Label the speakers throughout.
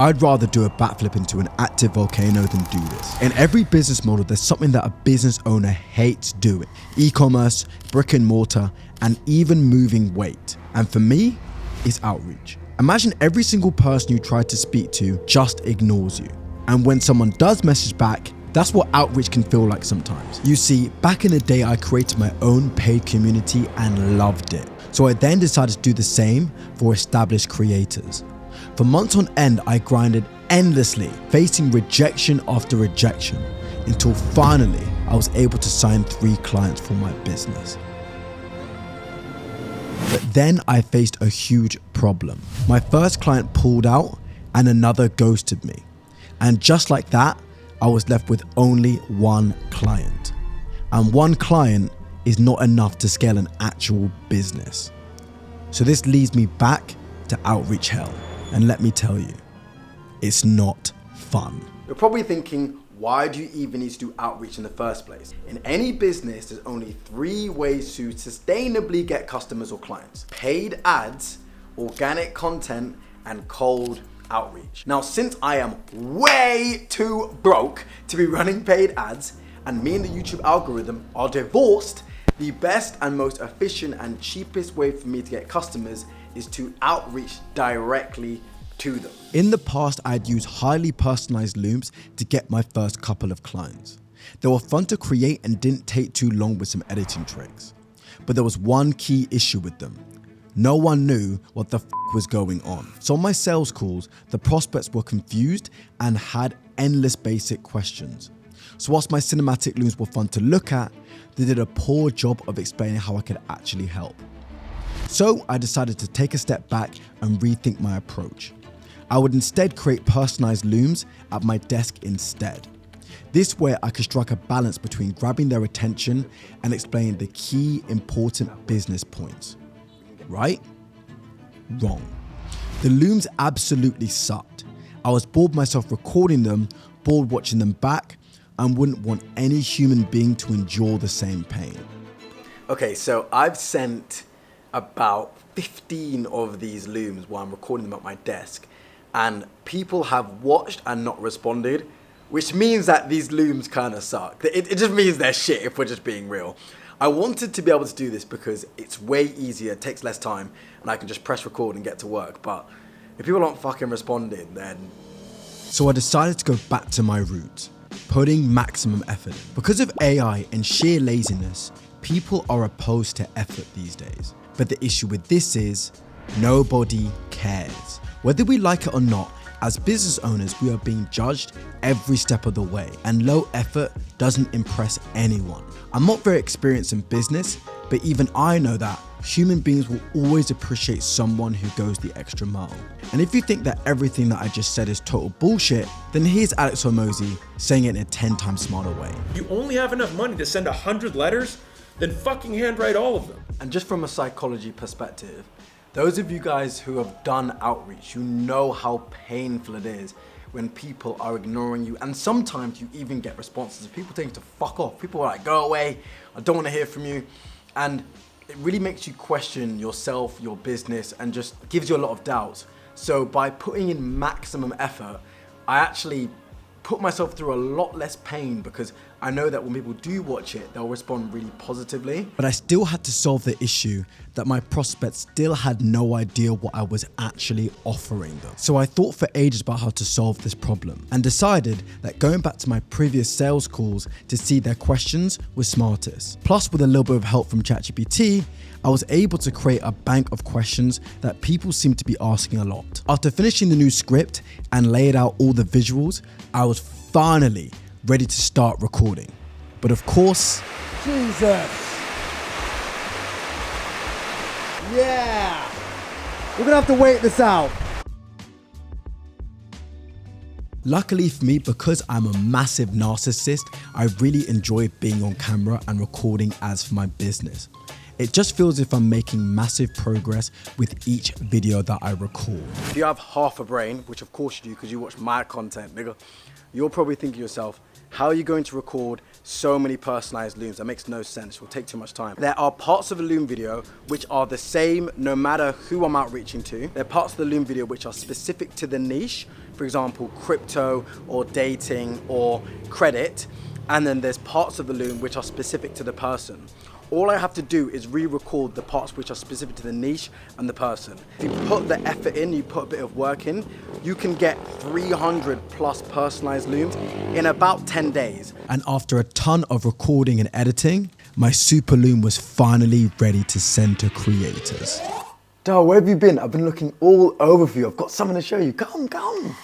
Speaker 1: I'd rather do a backflip into an active volcano than do this. In every business model, there's something that a business owner hates doing. E-commerce, brick and mortar, and even moving weight. And for me, it's outreach. Imagine every single person you try to speak to just ignores you. And when someone does message back, that's what outreach can feel like sometimes. You see, back in the day, I created my own paid community and loved it. So I then decided to do the same for established creators. For months on end, I grinded endlessly, facing rejection after rejection, until finally I was able to sign 3 clients for my business. But then I faced a huge problem. My first client pulled out and another ghosted me. And just like that, I was left with only 1 client. And 1 client is not enough to scale an actual business. So this leads me back to outreach hell. And let me tell you, it's not fun. You're probably thinking, why do you even need to do outreach in the first place? In any business, there's only 3 ways to sustainably get customers or clients: paid ads, organic content, and cold outreach. Now, since I am way too broke to be running paid ads, and me and the YouTube algorithm are divorced, the best and most efficient and cheapest way for me to get customers is to outreach directly to them. In the past, I'd use highly personalized looms to get my first couple of clients. They were fun to create and didn't take too long with some editing tricks. But there was one key issue with them. No one knew what the was going on. So on my sales calls, the prospects were confused and had endless basic questions. So whilst my cinematic looms were fun to look at, they did a poor job of explaining how I could actually help. So I decided to take a step back and rethink my approach. I would instead create personalized looms at my desk instead. This way I could strike a balance between grabbing their attention and explaining the key important business points. Right? Wrong. The looms absolutely sucked. I was bored myself recording them, bored watching them back, and wouldn't want any human being to endure the same pain. Okay, so I've sent about 15 of these looms while I'm recording them at my desk, and people have watched and not responded, which means that these looms kind of suck. It just means they're shit, if we're just being real. I wanted to be able to do this because it's way easier, it takes less time, and I can just press record and get to work. But if people aren't fucking responding, then... So I decided to go back to my roots, putting maximum effort in. Because of AI and sheer laziness, people are opposed to effort these days. But the issue with this is, nobody cares. Whether we like it or not, as business owners, we are being judged every step of the way, and low effort doesn't impress anyone. I'm not very experienced in business, but even I know that human beings will always appreciate someone who goes the extra mile. And if you think that everything that I just said is total bullshit, then here's Alex Hormozi saying it in a 10 times smarter way.
Speaker 2: You only have enough money to send 100 letters, then fucking handwrite all of them.
Speaker 1: And just from a psychology perspective, those of you guys who have done outreach, you know how painful it is when people are ignoring you. And sometimes you even get responses of people telling you to fuck off. People are like, go away, I don't want to hear from you. And it really makes you question yourself, your business, and just gives you a lot of doubts. So by putting in maximum effort, I actually put myself through a lot less pain because I know that when people do watch it, they'll respond really positively. But I still had to solve the issue that my prospects still had no idea what I was actually offering them. So I thought for ages about how to solve this problem and decided that going back to my previous sales calls to see their questions was smartest. Plus, with a little bit of help from ChatGPT, I was able to create a bank of questions that people seem to be asking a lot. After finishing the new script and laid out all the visuals, I was finally ready to start recording. But of course...
Speaker 3: Jesus! Yeah! We're gonna have to wait this out.
Speaker 1: Luckily for me, because I'm a massive narcissist, I really enjoy being on camera and recording ads for my business. It just feels as if I'm making massive progress with each video that I record. If you have half a brain, which of course you do because you watch my content, nigga, you'll probably think to yourself, how are you going to record so many personalized looms? That makes no sense, it will take too much time. There are parts of a loom video which are the same no matter who I'm outreaching to. There are parts of the loom video which are specific to the niche. for example, crypto or dating or credit, and then there's parts of the loom which are specific to the person. All I have to do is re-record the parts which are specific to the niche and the person. If you put the effort in, you put a bit of work in, you can get 300 plus personalized looms in about 10 days. And after a ton of recording and editing, my super loom was finally ready to send to creators. Duh, where have you been? I've been looking all over for you. I've got something to show you. Come.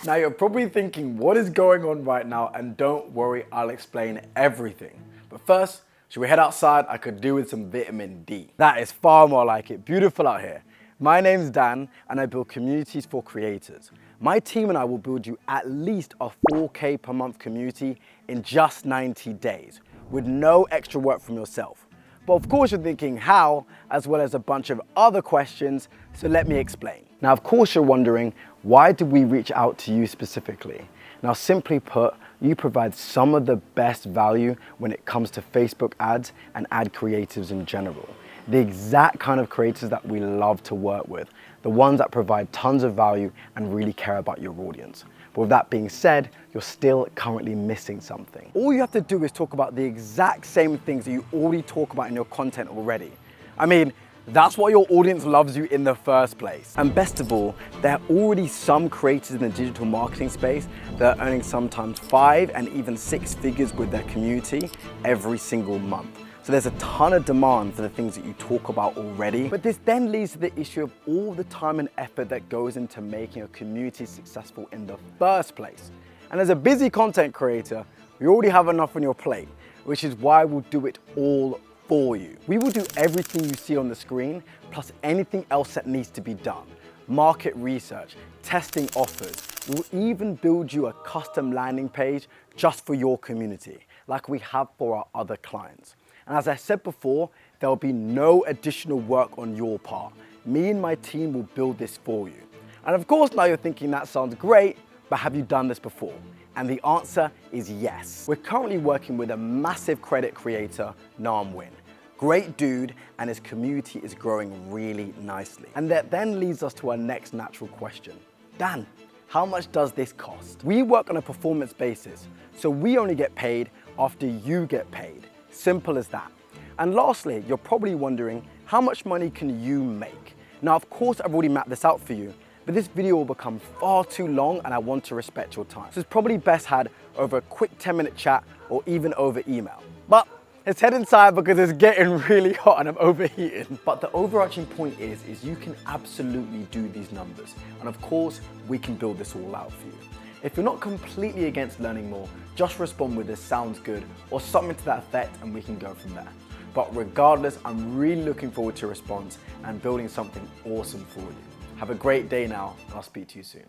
Speaker 1: Now you're probably thinking, what is going on right now? And don't worry, I'll explain everything. But first, should we head outside? I could do with some vitamin D. That is far more like it. Beautiful out here. My name's Dan, and I build communities for creators. My team and I will build you at least a 4K per month community in just 90 days, with no extra work from yourself. But of course you're thinking how, as well as a bunch of other questions, so let me explain. Now of course you're wondering, why did we reach out to you specifically? Now simply put, you provide some of the best value when it comes to Facebook ads and ad creatives in general. The exact kind of creators that we love to work with, the ones that provide tons of value and really care about your audience. But with that being said, you're still currently missing something. All you have to do is talk about the exact same things that you already talk about in your content already. I mean, that's why your audience loves you in the first place. And best of all, there are already some creators in the digital marketing space that are earning sometimes 5 and even 6 figures with their community every single month. So there's a ton of demand for the things that you talk about already. But this then leads to the issue of all the time and effort that goes into making a community successful in the first place. And as a busy content creator, you already have enough on your plate, which is why we'll do it all for you. We will do everything you see on the screen, plus anything else that needs to be done. Market research, testing offers. We'll even build you a custom landing page just for your community, like we have for our other clients. And as I said before, there'll be no additional work on your part. Me and my team will build this for you. And of course now you're thinking that sounds great, but have you done this before? And the answer is yes. We're currently working with a massive credit creator, Win. Great dude, and his community is growing really nicely. And that then leads us to our next natural question. Dan, how much does this cost? We work on a performance basis, so we only get paid after you get paid. Simple as that. And lastly, you're probably wondering, how much money can you make? Now, of course, I've already mapped this out for you, but this video will become far too long and I want to respect your time. So it's probably best had over a quick 10-minute chat or even over email. But let's head inside because it's getting really hot and I'm overheating. But the overarching point is you can absolutely do these numbers. And of course, we can build this all out for you. If you're not completely against learning more, just respond with "this sounds good" or something to that effect and we can go from there. But regardless, I'm really looking forward to your response and building something awesome for you. Have a great day now, and I'll speak to you soon.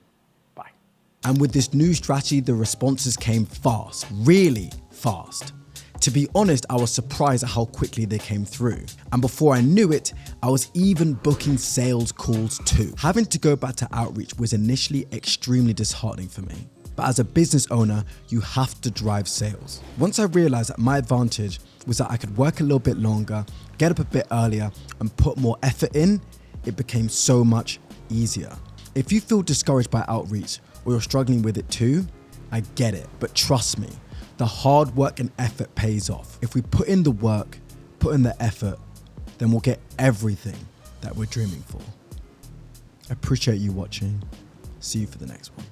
Speaker 1: Bye.
Speaker 4: And with this new strategy, the responses came fast, really fast. To be honest, I was surprised at how quickly they came through. And before I knew it, I was even booking sales calls too. Having to go back to outreach was initially extremely disheartening for me. But as a business owner, you have to drive sales. Once I realized that my advantage was that I could work a little bit longer, get up a bit earlier, and put more effort in, it became so much easier. If you feel discouraged by outreach or you're struggling with it too, I get it, but trust me, the hard work and effort pays off. If we put in the work, put in the effort, then we'll get everything that we're dreaming for. I appreciate you watching. See you for the next one.